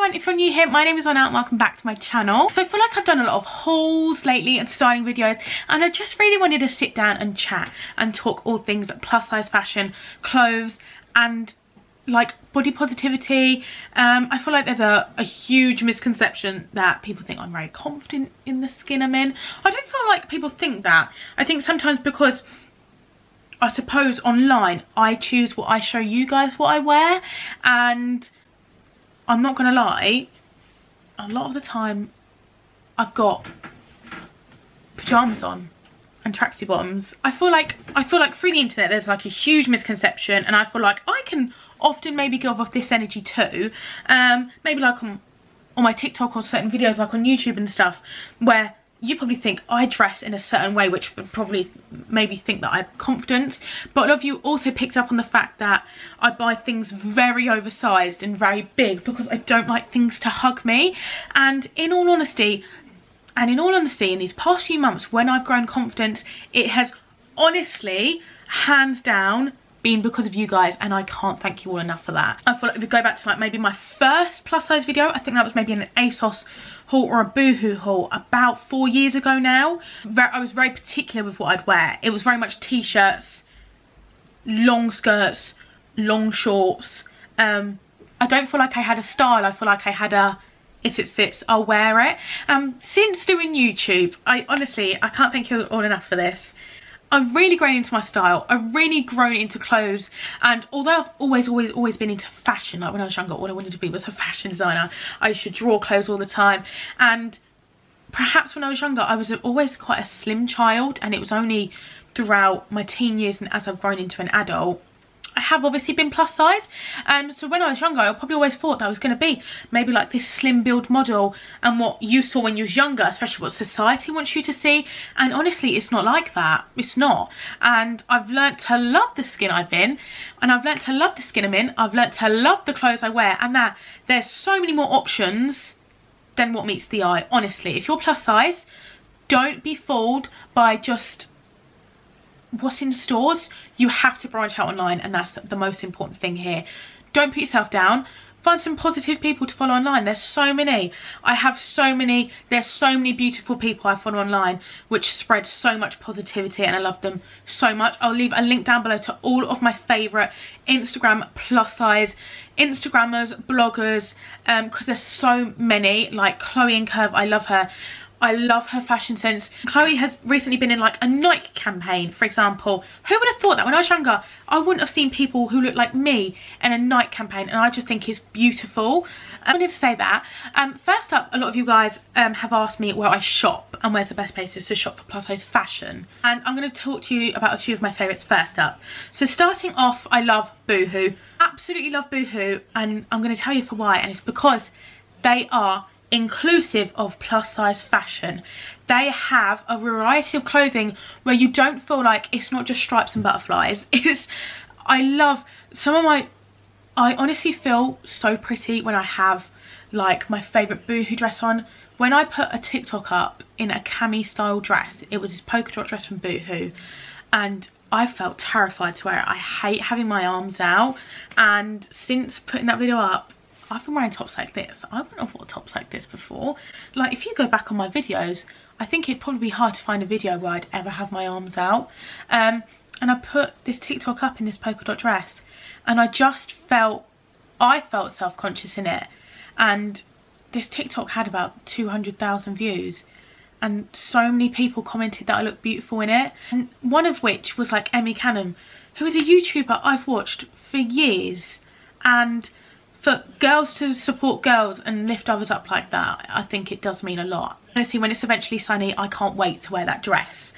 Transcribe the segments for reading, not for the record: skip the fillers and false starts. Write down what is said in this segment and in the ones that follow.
everyone, if you're new here, my name is Anna and welcome back to my channel. So I feel like I've done a lot of hauls lately and styling videos, and I just really wanted to sit down and chat and talk all things plus size fashion, clothes and like body positivity. I feel like there's a huge misconception that people think I'm very confident in the skin I'm in. I don't feel like people think that. I think sometimes because I suppose online I choose what I show you guys what I wear, and I'm not gonna lie, a lot of the time I've got pyjamas on and tracksuit bottoms. I feel like through the internet there's like a huge misconception, and I feel like I can often maybe give off this energy too. Maybe like on my TikTok or certain videos like on YouTube and stuff, where you probably think I dress in a certain way, which would probably maybe think that I have confidence. But a lot of you also picked up on the fact that I buy things very oversized and very big because I don't like things to hug me. And in all honesty, in these past few months when I've grown confidence, it has honestly, hands down, been because of you guys, and I can't thank you all enough for that. I feel like if we go back to like maybe my first plus size video, I think that was maybe an ASOS haul or a Boohoo haul about 4 years ago now. I was very particular with what I'd wear. It was very much t-shirts, long skirts, long shorts. I don't feel like I had a style. I feel like I had a, if it fits, I'll wear it. Since doing YouTube, I can't thank you all enough for this. I've really grown into my style. I've really grown into clothes, and although I've always been into fashion, like when I was younger all I wanted to be was a fashion designer. I used to draw clothes all the time, and perhaps when I was younger I was always quite a slim child, and it was only throughout my teen years and as I've grown into an adult I have obviously been plus size. So when I was younger I probably always thought that I was going to be maybe like this slim build model, and what you saw when you was younger, especially what society wants you to see. And honestly, it's not like that. It's not. And I've learnt to love the skin I've in, and I've learnt to love the skin I'm in. I've learnt to love the clothes I wear, and that there's so many more options than what meets the eye. Honestly, if you're plus size, don't be fooled by just what's in stores. You have to branch out online, and that's the most important thing here. Don't put yourself down. Find some positive people to follow online. There's so many. There's so many beautiful people I follow online which spread so much positivity, and I love them so much. I'll leave a link down below to all of my favourite Instagram plus size Instagrammers, bloggers, because there's so many. Like Chloe and Curve, I love her. I love her fashion sense. Chloe has recently been in like a Nike campaign, for example. Who would have thought that? When I was younger, I wouldn't have seen people who look like me in a Nike campaign, and I just think it's beautiful. I wanted to say that. First up, a lot of you guys have asked me where I shop and where's the best places to shop for plus size fashion. And I'm going to talk to you about a few of my favourites first up. So starting off, I love Boohoo. Absolutely love Boohoo, and I'm going to tell you for why, and it's because they are inclusive of plus size fashion. They have a variety of clothing where you don't feel like it's not just stripes and butterflies. I love some of my, I honestly feel so pretty when I have like my favourite Boohoo dress on. When I put a TikTok up in a cami style dress, it was this polka dot dress from Boohoo, and I felt terrified to wear it. I hate having my arms out, and since putting that video up, I've been wearing tops like this. I wouldn't have worn tops like this before. Like, if you go back on my videos, I think it'd probably be hard to find a video where I'd ever have my arms out. And I put this TikTok up in this polka dot dress, and I felt self-conscious in it. And this TikTok had about 200,000 views, and so many people commented that I look beautiful in it. And one of which was like Emmy Cannon, who is a YouTuber I've watched for years, and for girls to support girls and lift others up like that, I think it does mean a lot. Honestly, when it's eventually sunny, I can't wait to wear that dress.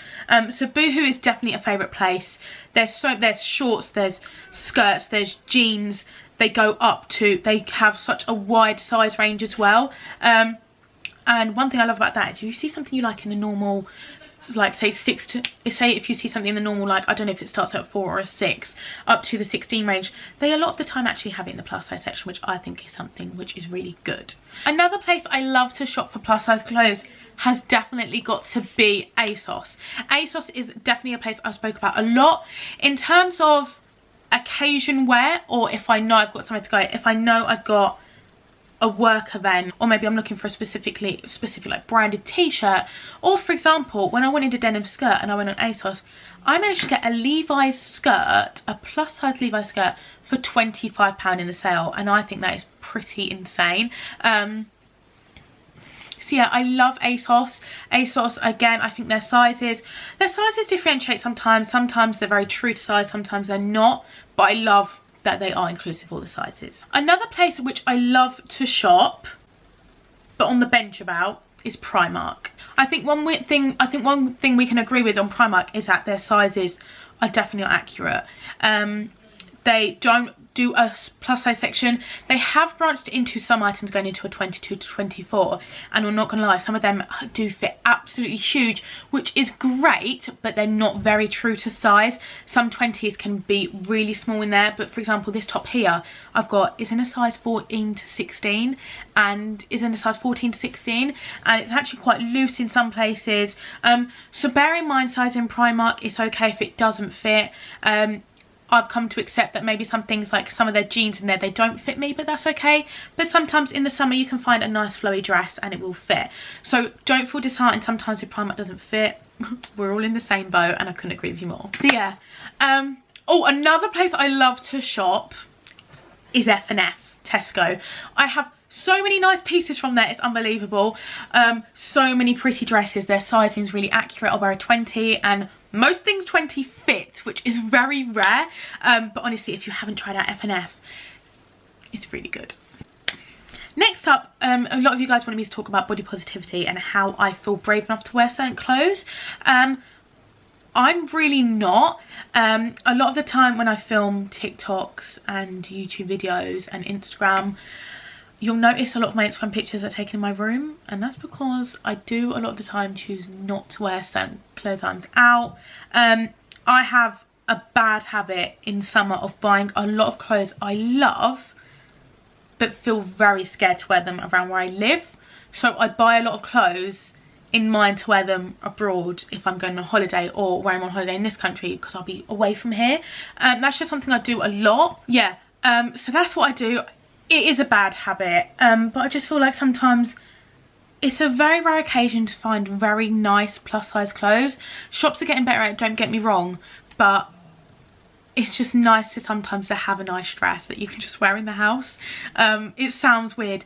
So Boohoo is definitely a favourite place. There's shorts, there's skirts, there's jeans. They have such a wide size range as well. And one thing I love about that is if you see something you like in the normal, like say if you see something in the normal, like I don't know if it starts at 4 or a 6 up to the 16 range, they a lot of the time actually have it in the plus size section, which I think is something which is really good. Another place I love to shop for plus size clothes has definitely got to be ASOS. ASOS is definitely a place I've spoke about a lot in terms of occasion wear, or if I know I've got somewhere to go, if I know I've got a work event, or maybe I'm looking for a specific like branded t-shirt, or for example when I wanted a denim skirt and I went on ASOS, I managed to get a Levi's skirt, a plus size Levi's skirt for £25 in the sale, and I think that is pretty insane. So yeah, I love ASOS. ASOS, again, I think their sizes differentiate sometimes. Sometimes they're very true to size, sometimes they're not, but I love that they are inclusive of all the sizes. Another place at which I love to shop, but on the bench about, is Primark. I think one thing we can agree with on Primark is that their sizes are definitely not accurate. They don't do a plus size section. They have branched into some items going into a 22 to 24, and I'm not gonna lie, some of them do fit absolutely huge, which is great, but they're not very true to size. Some 20s can be really small in there, but for example this top here I've got is in a size 14 to 16 and is in a size 14 to 16, and it's actually quite loose in some places. So bear in mind, size in Primark, it's okay if it doesn't fit. I've come to accept that maybe some things, like some of their jeans in there, they don't fit me, but that's okay. But sometimes in the summer you can find a nice flowy dress and it will fit. So don't feel disheartened sometimes if Primark doesn't fit. We're all in the same boat, and I couldn't agree with you more. So yeah. Oh, another place I love to shop is F&F, Tesco. I have so many nice pieces from there, it's unbelievable. So many pretty dresses. Their sizing is really accurate. I'll wear a 20, and most things 20 fit, which is very rare. But honestly, if you haven't tried out F&F, it's really good. Next up, a lot of you guys wanted me to talk about body positivity and how I feel brave enough to wear certain clothes. I'm really not. A lot of the time when I film TikToks and YouTube videos and Instagram, you'll notice a lot of my Instagram pictures are taken in my room, and that's because I do a lot of the time choose not to wear certain clothes items out. I have a bad habit in summer of buying a lot of clothes I love but feel very scared to wear them around where I live. So I buy a lot of clothes in mind to wear them abroad if I'm going on holiday, or where I'm on holiday in this country, because I'll be away from here. That's just something I do a lot. Yeah, so that's what I do. It is a bad habit, but I just feel like sometimes it's a very rare occasion to find very nice plus size clothes. Shops are getting better at it, don't get me wrong, but it's just nice to sometimes to have a nice dress that you can just wear in the house. It sounds weird,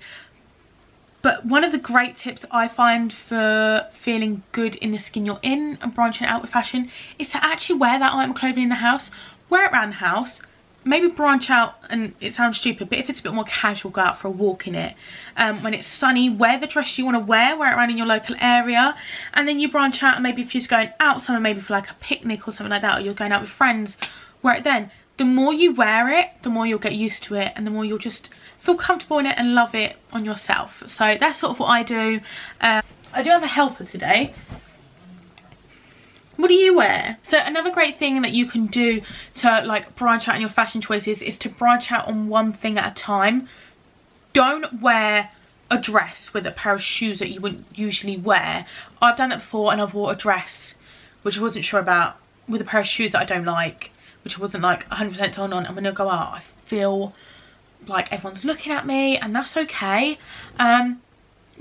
but one of the great tips I find for feeling good in the skin you're in and branching out with fashion is to actually wear that item of clothing in the house. Wear it around the house. Maybe branch out, and it sounds stupid, but if it's a bit more casual, go out for a walk in it. When it's sunny, wear the dress you want to wear it around in your local area, and then you branch out, and maybe if you're just going out somewhere, maybe for like a picnic or something like that, or you're going out with friends, wear it then. The more you wear it, the more you'll get used to it, and the more you'll just feel comfortable in it and love it on yourself. So that's sort of what I do. I do have a helper today. What do you wear? So another great thing that you can do to like branch out in your fashion choices is to branch out on one thing at a time. Don't wear a dress with a pair of shoes that you wouldn't usually wear. I've done it before, and I've wore a dress which I wasn't sure about with a pair of shoes that I don't like, which I wasn't like 100% on, and when I go out I feel like everyone's looking at me, and that's okay.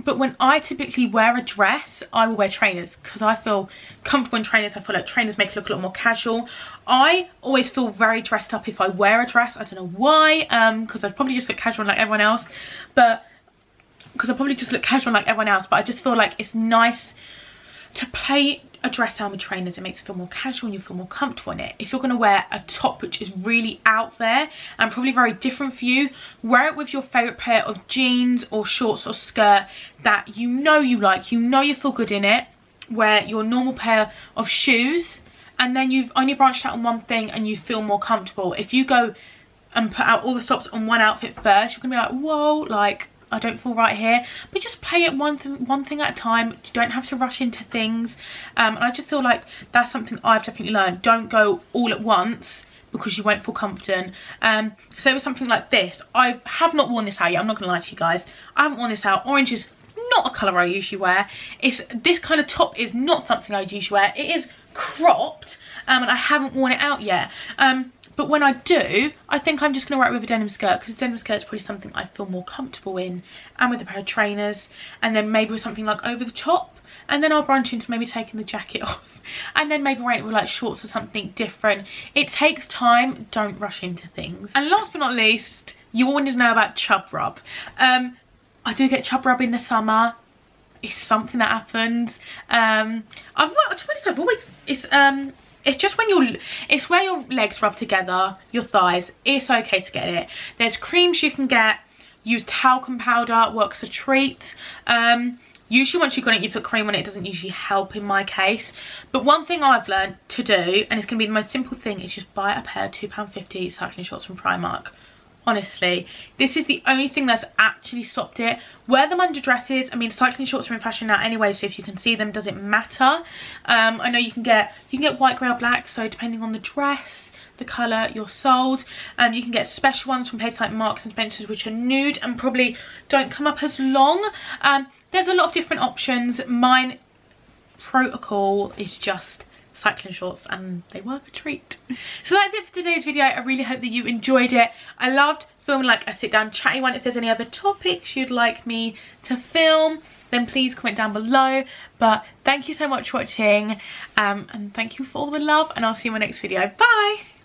But when I typically wear a dress, I will wear trainers because I feel comfortable in trainers. I feel like trainers make it look a lot more casual. I always feel very dressed up if I wear a dress. I don't know why, because I'd probably just look casual like everyone else. But I just feel like it's nice to play a dress down with trainers. It makes it feel more casual and you feel more comfortable in it. If you're going to wear a top which is really out there and probably very different for you, wear it with your favourite pair of jeans or shorts or skirt that you know you like, you know you feel good in it. Wear your normal pair of shoes, and then you've only branched out on one thing and you feel more comfortable. If you go and put out all the stops on one outfit first, you're going to be like, whoa, like I don't feel right here. But just play it one thing at a time. You don't have to rush into things. And I just feel like that's something I've definitely learned. Don't go all at once because you won't feel confident. So it was something like this. I have not worn this out yet. I'm not going to lie to you guys. I haven't worn this out. Orange is not a colour I usually wear. This kind of top is not something I usually wear. It is cropped, and I haven't worn it out yet. But when I do, I think I'm just going to rock with a denim skirt, because denim skirt is probably something I feel more comfortable in, and with a pair of trainers, and then maybe with something like over the top, and then I'll branch into maybe taking the jacket off, and then maybe wearing it with like shorts or something different. It takes time, don't rush into things. And last but not least, you all need to know about chub rub. I do get chub rub in the summer. It's something that happens. It's just when it's where your legs rub together, your thighs. It's okay to get it. There's creams you can get. Use talcum powder, works a treat. Usually once you've got it, you put cream on it. It doesn't usually help in my case. But one thing I've learned to do, and it's going to be the most simple thing, is just buy a pair of £2.50 cycling shorts from Primark. Honestly, this is the only thing that's actually stopped it. Wear them under dresses. I mean, cycling shorts are in fashion now anyway, so if you can see them, does it matter? I know you can get white, grey or black, so depending on the dress, the colour, you're sold. You can get special ones from places like Marks and Spencer's, which are nude and probably don't come up as long. There's a lot of different options. Mine protocol is just cycling shorts, and they were a treat. So that's it for today's video. I really hope that you enjoyed it. I loved filming like a sit down chatty one. If there's any other topics you'd like me to film, then please comment down below. But thank you so much for watching, and thank you for all the love, and I'll see you in my next video. Bye.